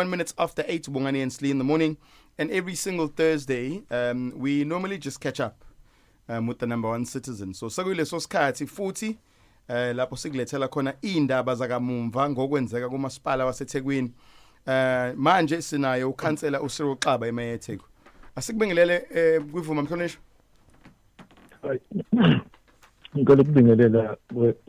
1 minute after 8, Bongani and Slee in the morning. And every single Thursday, we normally just catch up with the number one citizen. So, sakule soskhathi futhi lapho sikulethela khona indaba zakamumva ngokwenzeka kumasipala waseThekwini. Manje sinayo ukhansela uSiro Xaba eMayetheku. Asikubingelele kwivuma Mhlonishwa. Ngicela ukubingelela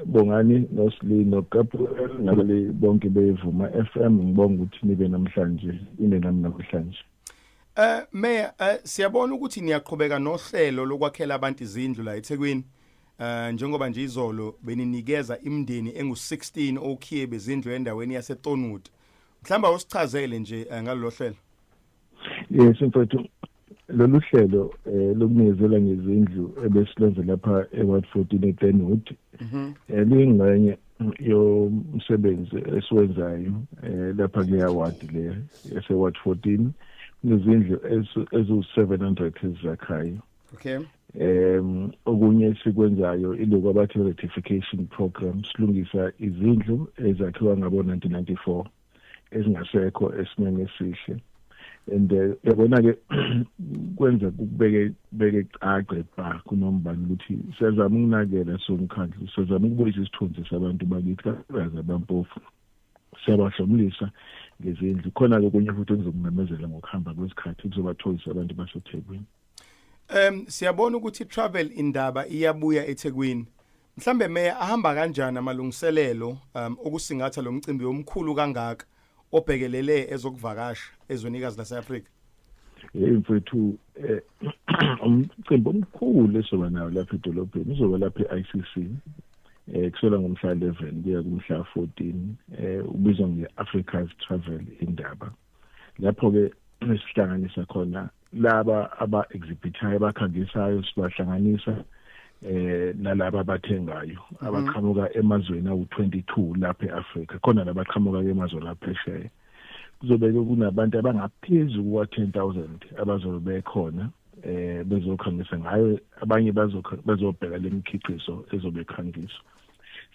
Bongani noSli noGabriel nabale bonke bevuma FM ngibonga ukuthi nibe namhlanje nami namhlanje. Mayor, siyabona ukuthi niyaqhubeka nohlelo lokwakhela abantu izindlu la eThekwini. Njengoba nje izolo beninikeza imndeni engu16 okhiye bezindlu endaweni yaseTonwood. Mhlamba usichazele nje ngalolu hlelo. Yes, mfowethu. Lolu hlelo lokunikezela ngezindlu ebesilwenza lapha eWard 14 eGlenwood lingxenye yomsebenzi esiwenzayo lapha kule award le eseWard 14 nezindlu ezu700 ezakhayo. Okay. Okunye sikwenzayo iloko abathi rectification program silungisa izindlu ezakhiwa ngabo 1994 ezingasekho esimeni esihle. And yabona ke kwenza kubeke caqe ba kunombani ukuthi siyazama ukunakela somkhandlu siyazama ukubuyisa isithunzi sabantu bakithi kakhulukazi abampofu siyabahlomulisa ngezindlu khona lokunye futhi okuzokumemezela ngokuhamba kwesikhathi kuzobathoyisa abantu baseThekwini. Siyabona ukuthi travel indaba iyabuya eThekwini. Mhlambe Mayor ahamba kanjani amalungiselelo okusingatha lo mcimbi omkhulu kangaka obhekelele ezokuvakasha ezwenikazi lase-Afrika? Mfethu umcimbi omkhulu esoba nayo lapha edolobheni uzoba lapha e-ICC kusela ngomhla 11 kuya kumhla 14 ubizwa nge-Africa's Travel indaba. Lapho ke sihlanganisa khona laba aba-exhibitayo abakhangisayo sibahlanganisa nalabo abathengayo abaqhamuka emazweni awu22 lapha eAfrika khona labaqhamuka emazweni aphesheya kuzobe kunabantu abangaphezulu kwa10,000 abazobe bekhona bezokhangisa ngayo abanye bazobheka lemikhiqizo ezobe khangiswa.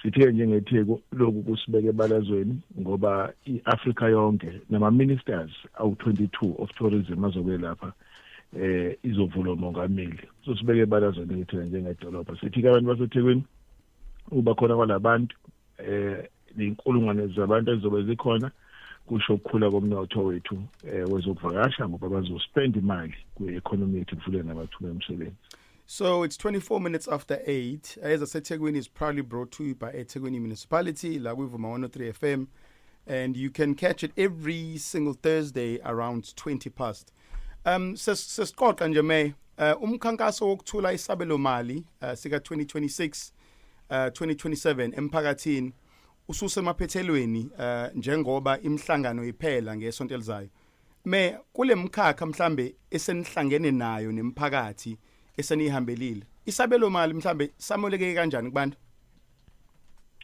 Sithe njengeTheku lokhu kusibeke ebalazweni ngoba iAfrika yonke nama ministers awu22 of tourism azobe lapha izovula umongameli so sibeke ebalazweni lethu njengedolobha sithi abantu baseThekwini uba khona kwalabantu inkulungwane zabantu ezobe zikhona kusho ukukhula komnotho wethu wezokuvakasha ngoba bazospend imali kwi-economy yethu kuvule namathuba emisebenzi. So it's 24 minutes after 8. As I said, Tekwini is proudly brought to you by Tekwini Municipality, La Vuma 103 FM. And you can catch it every single Thursday around 20 past. Sesixoxa nje May, umkhankaso wokuthula isabelo mali sika 2026 2027 emphakathini ususemaphethelweni njengoba imhlangano iphela ngesonto elizayo. May kule mkhakha mhlambe esenihlangene nayo nemphakathi esenihambelile. Isabelo mali mhlambe samoleke kanjani kubantu?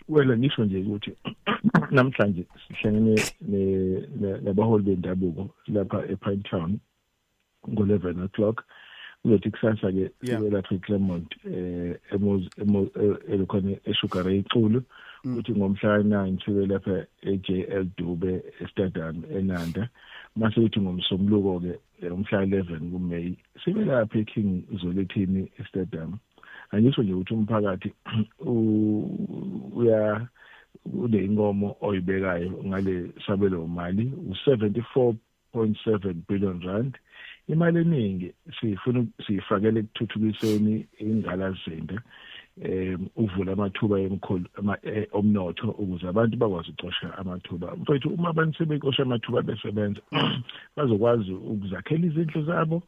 Well ngisho nje ukuthi namhlanje sihlangene nabaholi bendabuko lapha ePine Town ngo11 o'clock uzothi kusasa ke lapha eClermont elokhona eSugar eCulu uthi ngomhla 9 sibe lapha eJL Dube eStadium eNanda mase uthi ngomsombuluko ke umhla 11 kuMay sibe lapha eKing Zwelithini eStadium. Angisho nje ukuthi umphakathi uya ingomo oyibekayo ngale sabelo mali u74.7 billion rand. Imali eningi sifuna siyifakele ekuthuthukiseni ingalazinda uvula amathuba omnotho ukuze abantu bakwazi ucosha amathuba. Mfowethu uma abantu sebekosha amathuba besebenza bazokwazi ukuzakhela izindlu zabo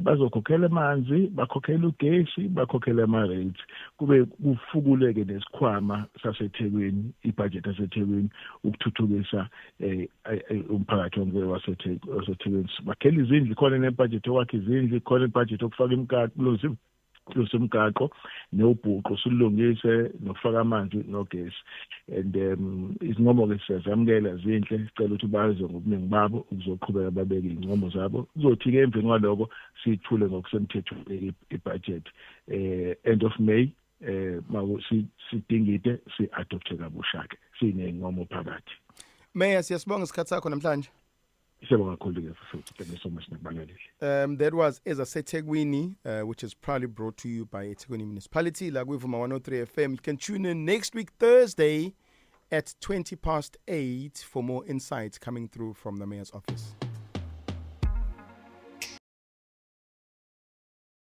bazokhokhela amanzi bakhokhela ugesi bakhokhela ama-rates kube kufukuleke nesikhwama saseThekwini ibudget yaseThekwini ukuthuthukisa umphakathi wonke waseThekwini bakhela izindlu khona nebudget yokwakha izindlu khona ibudget yokufaka imigaqo semgaqo nobhuqo sulungise nokufaka amanzi nogesi and izinqomo ke siyazamukela zinhle sicela ukuthi baze ngobuningi babo ukuzoqhubeka babeke izinqomo zabo kuzothi ke emveni kwaloko sithule ngokusemthethweni ibudget end of May sidingide si-adopte kabusha ke siney'nqumo phakathi. Mayor, siyasibonga isikhathi sakho namhlanje. Siyabonga kakhulu-ke futhi. Thank you so much nakubalaleli. That was ezaseThekwini, which is proudly brought to you by eThekwini Municipality. Like we're from 103 FM. You can tune in next week, Thursday, at 8:20 for more insights coming through from the Mayor's office.